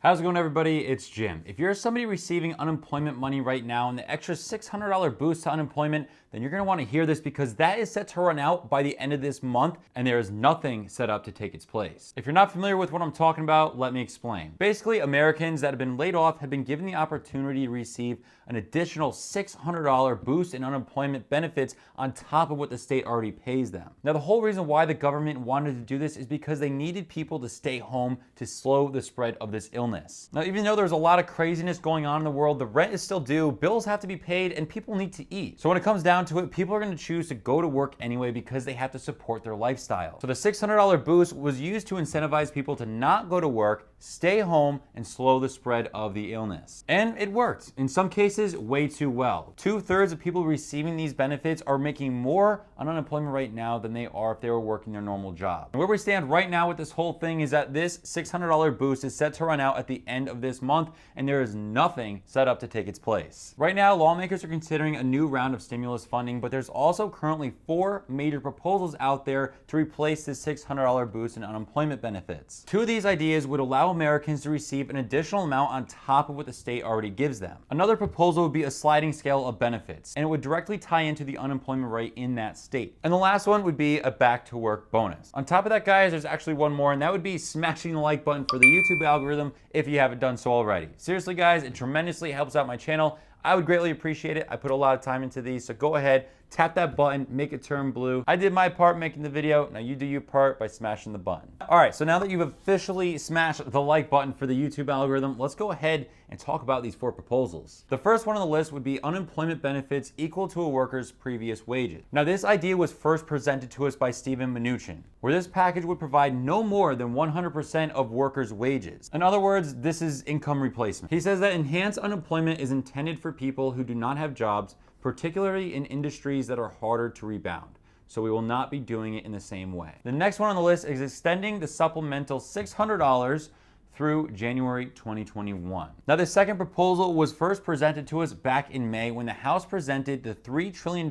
How's it going, everybody? It's Jim. If you're somebody receiving unemployment money right now and the extra $600 boost to unemployment, then you're going to want to hear this because that is set to run out by the end of this month and there is nothing set up to take its place. If you're not familiar with what I'm talking about, let me explain. Basically, Americans that have been laid off have been given the opportunity to receive an additional $600 boost in unemployment benefits on top of what the state already pays them. Now, the whole reason why the government wanted to do this is because they needed people to stay home to slow the spread of this illness. Now, even though there's a lot of craziness going on in the world, the rent is still due, bills have to be paid, and people need to eat. So when it comes down to it, people are going to choose to go to work anyway because they have to support their lifestyle. So the $600 boost was used to incentivize people to not go to work, stay home, and slow the spread of the illness. And it worked. In some cases, way too well. 2/3 of people receiving these benefits are making more on unemployment right now than they are if they were working their normal job. And where we stand right now with this whole thing is that this $600 boost is set to run out at the end of this month, and there is nothing set up to take its place. Right now, lawmakers are considering a new round of stimulus funding, but there's also currently 4 major proposals out there to replace this $600 boost in unemployment benefits. 2 of these ideas would allow Americans to receive an additional amount on top of what the state already gives them. Another proposal would be a sliding scale of benefits, and it would directly tie into the unemployment rate in that state. And the last one would be a back to work bonus. On top of that, guys, there's actually one more, and that would be smashing the like button for the YouTube algorithm if you haven't done so already. Seriously, guys, it tremendously helps out my channel. I would greatly appreciate it. I put a lot of time into these, so go ahead, tap that button, make it turn blue. I did my part making the video. Now you do your part by smashing the button. All right, so now that you've officially smashed the like button for the YouTube algorithm, let's go ahead and talk about these 4 proposals. The first one on the list would be unemployment benefits equal to a worker's previous wages. Now, this idea was first presented to us by Steven Mnuchin, where this package would provide no more than 100% of workers' wages. In other words, this is income replacement. He says that enhanced unemployment is intended for people who do not have jobs, particularly in industries that are harder to rebound. So we will not be doing it in the same way. The next one on the list is extending the supplemental $600 through January 2021. Now, the second proposal was first presented to us back in May when the House presented the $3 trillion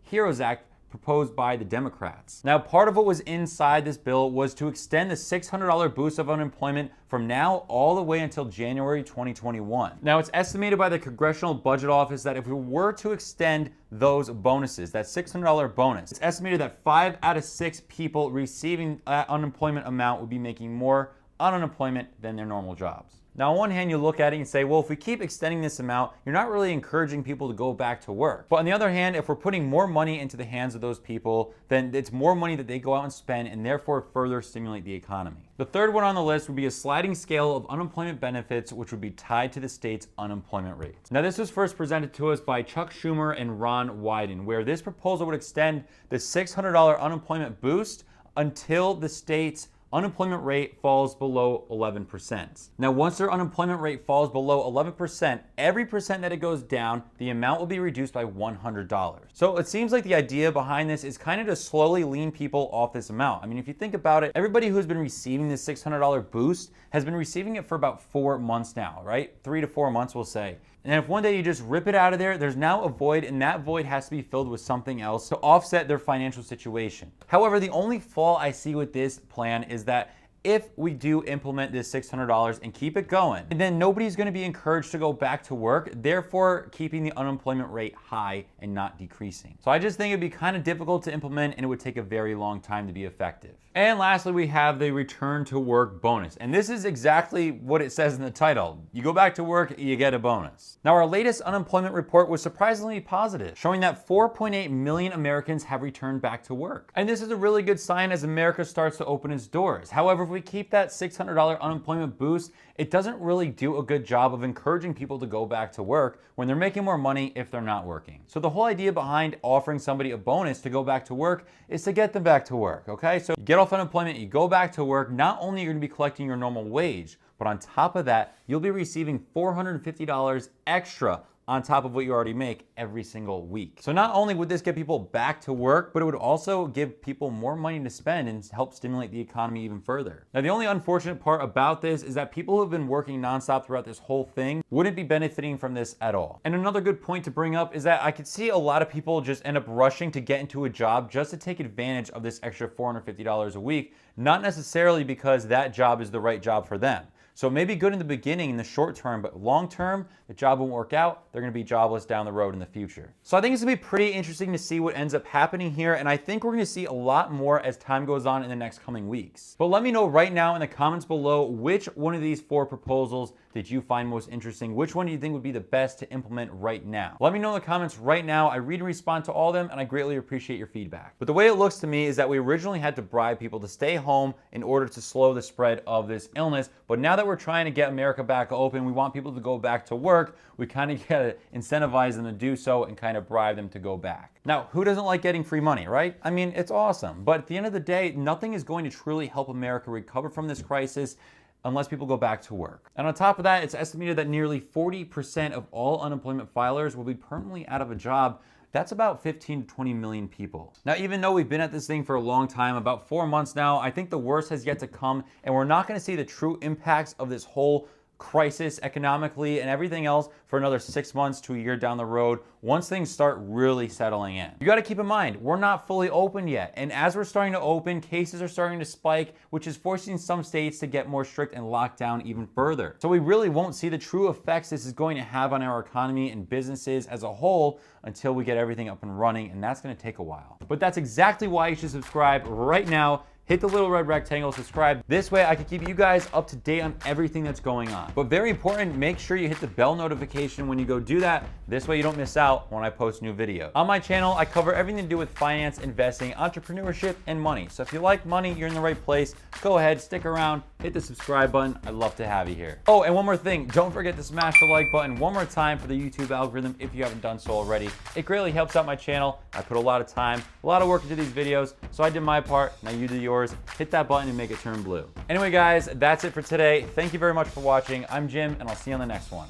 HEROES Act proposed by the Democrats. Now, part of what was inside this bill was to extend the $600 boost of unemployment from now all the way until January 2021. Now, it's estimated by the Congressional Budget Office that if we were to extend those bonuses, that $600 bonus, it's estimated that 5 out of 6 people receiving that unemployment amount would be making more on unemployment than their normal jobs. Now, on one hand, you look at it and say, well, if we keep extending this amount, you're not really encouraging people to go back to work. But on the other hand, if we're putting more money into the hands of those people, then it's more money that they go out and spend and therefore further stimulate the economy. The third one on the list would be a sliding scale of unemployment benefits, which would be tied to the state's unemployment rate. Now, this was first presented to us by Chuck Schumer and Ron Wyden, where this proposal would extend the $600 unemployment boost until the state's unemployment rate falls below 11%. Now, once their unemployment rate falls below 11%, every percent that it goes down, the amount will be reduced by $100. So it seems like the idea behind this is kind of to slowly lean people off this amount. I mean, if you think about it, everybody who's been receiving this $600 boost has been receiving it for about 4 months now, right? 3 to 4 months, we'll say. And if one day you just rip it out of there, there's now a void, and that void has to be filled with something else to offset their financial situation. However, the only flaw I see with this plan is that if we do implement this $600 and keep it going, then nobody's going to be encouraged to go back to work, therefore keeping the unemployment rate high and not decreasing. So I just think it'd be kind of difficult to implement, and it would take a very long time to be effective. And lastly, we have the return to work bonus. And this is exactly what it says in the title. You go back to work, you get a bonus. Now, our latest unemployment report was surprisingly positive, showing that 4.8 million Americans have returned back to work. And this is a really good sign as America starts to open its doors. However, if we keep that $600 unemployment boost, it doesn't really do a good job of encouraging people to go back to work when they're making more money if they're not working. So the whole idea behind offering somebody a bonus to go back to work is to get them back to work, okay? So you get off unemployment, you go back to work, not only are you going to be collecting your normal wage, but on top of that, you'll be receiving $450 extra on top of what you already make every single week. So not only would this get people back to work, but it would also give people more money to spend and help stimulate the economy even further. Now, the only unfortunate part about this is that people who have been working nonstop throughout this whole thing wouldn't be benefiting from this at all. And another good point to bring up is that I could see a lot of people just end up rushing to get into a job just to take advantage of this extra $450 a week, not necessarily because that job is the right job for them. So it may be good in the beginning, in the short term, but long term, the job won't work out. They're gonna be jobless down the road in the future. So I think it's gonna be pretty interesting to see what ends up happening here, and I think we're gonna see a lot more as time goes on in the next coming weeks. But let me know right now in the comments below, which one of these 4 proposals did you find most interesting? Which one do you think would be the best to implement right now? Let me know in the comments right now. I read and respond to all of them, and I greatly appreciate your feedback. But the way it looks to me is that we originally had to bribe people to stay home in order to slow the spread of this illness. But now that we're trying to get America back open, we want people to go back to work, we kind of gotta incentivize them to do so and kind of bribe them to go back. Now, who doesn't like getting free money, right? I mean, it's awesome. But at the end of the day, nothing is going to truly help America recover from this crisis unless people go back to work. And on top of that, it's estimated that nearly 40% of all unemployment filers will be permanently out of a job. That's about 15 to 20 million people. Now, even though we've been at this thing for a long time, about 4 months now, I think the worst has yet to come, and we're not gonna see the true impacts of this whole crisis economically and everything else for another 6 months to a year down the road once things start really settling in. You got to keep in mind, we're not fully open yet, and as we're starting to open, cases are starting to spike, which is forcing some states to get more strict and lock down even further. So we really won't see the true effects this is going to have on our economy and businesses as a whole until we get everything up and running, and that's going to take a while. But that's exactly why you should subscribe right now. Hit the little red rectangle, subscribe. This way I can keep you guys up to date on everything that's going on. But very important, make sure you hit the bell notification when you go do that. This way you don't miss out when I post new videos. On my channel, I cover everything to do with finance, investing, entrepreneurship, and money. So if you like money, you're in the right place. Go ahead, stick around, hit the subscribe button. I'd love to have you here. Oh, and one more thing, don't forget to smash the like button one more time for the YouTube algorithm if you haven't done so already. It greatly helps out my channel. I put a lot of time, a lot of work into these videos, so I did my part, now you do yours. Hit that button and make it turn blue. Anyway, guys, that's it for today. Thank you very much for watching. I'm Jim, and I'll see you on the next one.